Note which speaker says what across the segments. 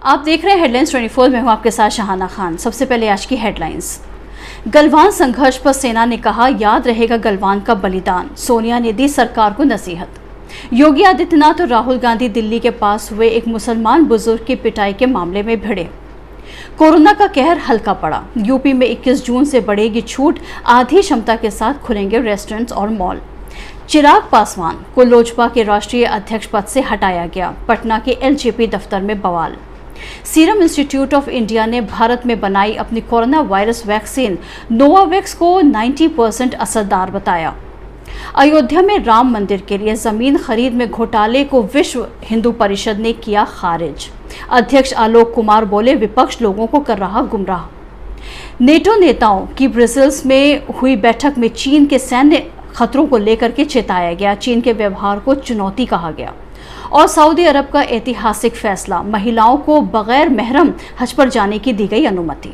Speaker 1: आप देख रहे हैं हेडलाइंस 24। में हूं आपके साथ शहाना खान। सबसे पहले आज की हेडलाइंस। गलवान संघर्ष पर सेना ने कहा, याद रहेगा गलवान का बलिदान। सोनिया ने दी सरकार को नसीहत। योगी आदित्यनाथ और राहुल गांधी दिल्ली के पास हुए एक मुसलमान बुजुर्ग की पिटाई के मामले में भिड़े। कोरोना का कहर हल्का पड़ा। यूपी में 21 जून से बढ़ेगी छूट, आधी क्षमता के साथ खुलेंगे रेस्टोरेंट्स और मॉल। चिराग पासवान को लोजपा के राष्ट्रीय अध्यक्ष पद से हटाया गया। पटना के एलजेपी दफ्तर में बवाल। सीरम इंस्टीट्यूट ऑफ इंडिया ने भारत में बनाई अपनी कोरोना वायरस वैक्सीन नोवावैक्स को 90% असरदार बताया। अयोध्या में राम मंदिर के लिए जमीन खरीद में घोटाले को विश्व हिंदू परिषद ने किया खारिज। अध्यक्ष आलोक कुमार बोले, विपक्ष लोगों को कर रहा गुमराह। नेटो नेताओं की ब्रसेल्स में हुई बैठक में चीन के सैन्य खतरों को लेकर के चेताया गया। चीन के व्यवहार को चुनौती कहा गया। और सऊदी अरब का ऐतिहासिक फैसला, महिलाओं को बगैर महरम हज पर जाने की दी गई अनुमति।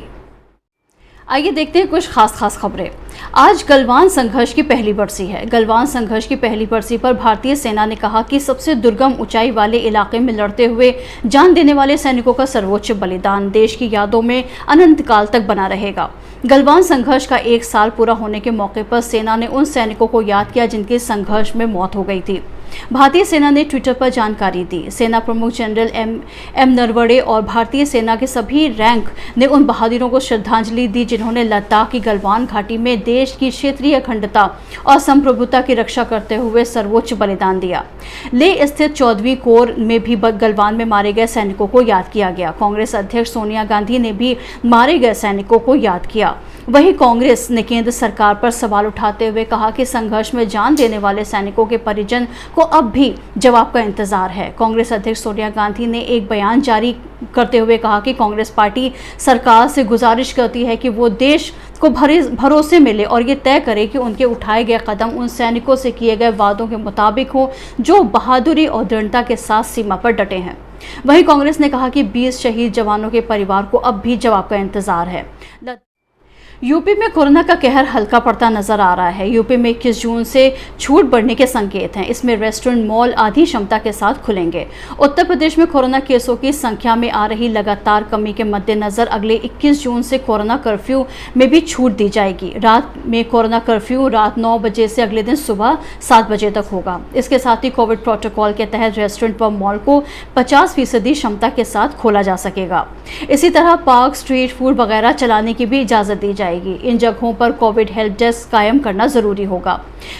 Speaker 1: आइए देखते हैं कुछ खास खबरें। आज गलवान संघर्ष की पहली बरसी है। गलवान संघर्ष की पहली बरसी पर भारतीय सेना ने कहा कि सबसे दुर्गम ऊंचाई वाले इलाके में लड़ते हुए जान देने वाले सैनिकों का सर्वोच्च बलिदान देश की यादों में अनंत काल तक बना रहेगा। गलवान संघर्ष का 1 साल पूरा होने के मौके पर सेना ने उन सैनिकों को याद किया जिनकी संघर्ष में मौत हो गई थी। भारतीय सेना ने ट्विटर पर जानकारी दी। सेना प्रमुख जनरल एम नरवणे और भारतीय सेना के सभी रैंक ने उन बहादुरों को श्रद्धांजलि दी जिन्होंने लद्दाख की गलवान घाटी में देश की क्षेत्रीय अखंडता और संप्रभुता की रक्षा करते हुए सर्वोच्च बलिदान दिया। लेह स्थित 14वीं कोर में भी गलवान में मारे गए सैनिकों को याद किया गया। कांग्रेस अध्यक्ष सोनिया गांधी ने भी मारे गए सैनिकों को याद किया। वहीं कांग्रेस ने केंद्र सरकार पर सवाल उठाते हुए कहा कि संघर्ष में जान देने वाले सैनिकों के परिजन को अब भी जवाब का इंतजार है। कांग्रेस अध्यक्ष सोनिया गांधी ने एक बयान जारी करते हुए कहा कि कांग्रेस पार्टी सरकार से गुजारिश करती है कि वो देश को भरोसे मिले और ये तय करे कि उनके उठाए गए कदम उन सैनिकों से किए गए वादों के मुताबिक हो जो बहादुरी और दृढ़ता के साथ सीमा पर डटे हैं। वहीं कांग्रेस ने कहा कि 20 शहीद जवानों के परिवार को अब भी जवाब का इंतजार है। यूपी में कोरोना का कहर हल्का पड़ता नजर आ रहा है। यूपी में 21 जून से छूट बढ़ने के संकेत हैं। इसमें रेस्टोरेंट, मॉल आधी क्षमता के साथ खुलेंगे। उत्तर प्रदेश में कोरोना केसों की संख्या में आ रही लगातार कमी के मद्देनजर अगले 21 जून से कोरोना कर्फ्यू में भी छूट दी जाएगी। रात में कोरोना कर्फ्यू रात 9 बजे से अगले दिन सुबह 7 बजे तक होगा। इसके साथ ही कोविड प्रोटोकॉल के तहत रेस्टोरेंट व मॉल को 50% क्षमता के साथ खोला जा सकेगा। इसी तरह पार्क, स्ट्रीट फूड वगैरह चलाने की भी इजाजत दी जाएगी। इन जगहों पर कोविड हेल्प डेस्क कायम करना जरूरी होगा।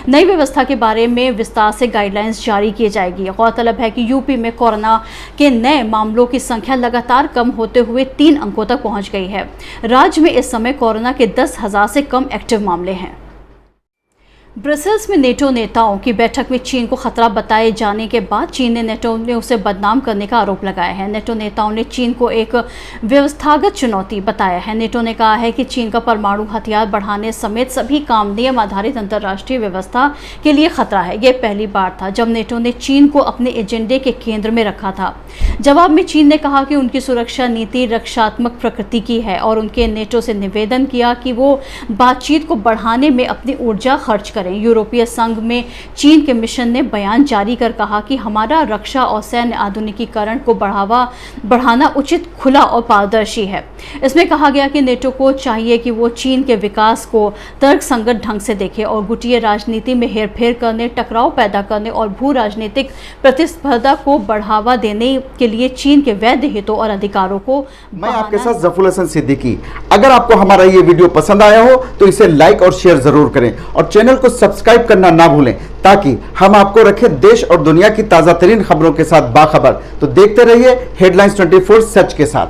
Speaker 1: नई व्यवस्था के बारे में विस्तार से गाइडलाइंस जारी की जाएगी। गौरतलब है कि यूपी में कोरोना के नए मामलों की संख्या लगातार कम होते हुए 3 अंकों तक पहुंच गई है। राज्य में इस समय कोरोना के 10,000 से कम एक्टिव मामले हैं। ब्रसेल्स में नेटो नेताओं की बैठक में चीन को खतरा बताए जाने के बाद चीन ने नेटो ने उसे बदनाम करने का आरोप लगाया है। नेटो नेताओं ने चीन को एक व्यवस्थागत चुनौती बताया है। नेटो ने कहा है कि चीन का परमाणु हथियार बढ़ाने समेत सभी काम नियम आधारित अंतर्राष्ट्रीय व्यवस्था के लिए खतरा है। यह पहली बार था जब नेटो ने चीन को अपने एजेंडे के केंद्र में रखा था। जवाब में चीन ने कहा कि उनकी सुरक्षा नीति रक्षात्मक प्रकृति की है और उनके नेटो से निवेदन किया कि वो बातचीत को बढ़ाने में अपनी ऊर्जा खर्च करें। यूरोपीय संघ में चीन के मिशन ने बयान जारी कर कहा कि हमारा रक्षा और सैन्य आधुनिकीकरण को बढ़ाना उचित, खुला और पारदर्शी है। इसमें कहा गया कि नेटो को चाहिए कि वो चीन के विकास को तर्कसंगत ढंग से देखे और गुटीय राजनीति में हेरफेर करने, टकराव पैदा करने और भू राजनीतिक प्रतिस्पर्धा को बढ़ावा देने के लिए चीन के वैध हितों और अधिकारों को।
Speaker 2: मैं आपके साथ जफुल हसन सिद्दीकी। अगर आपको हमारा ये वीडियो पसंद आया हो तो इसे लाइक और शेयर जरूर करें और चैनल को सब्सक्राइब करना ना भूलें ताकि हम आपको रखें देश और दुनिया की ताजा तरीन खबरों के साथ बाखबर। तो देखते रहिए हेडलाइंस 24 सच के साथ।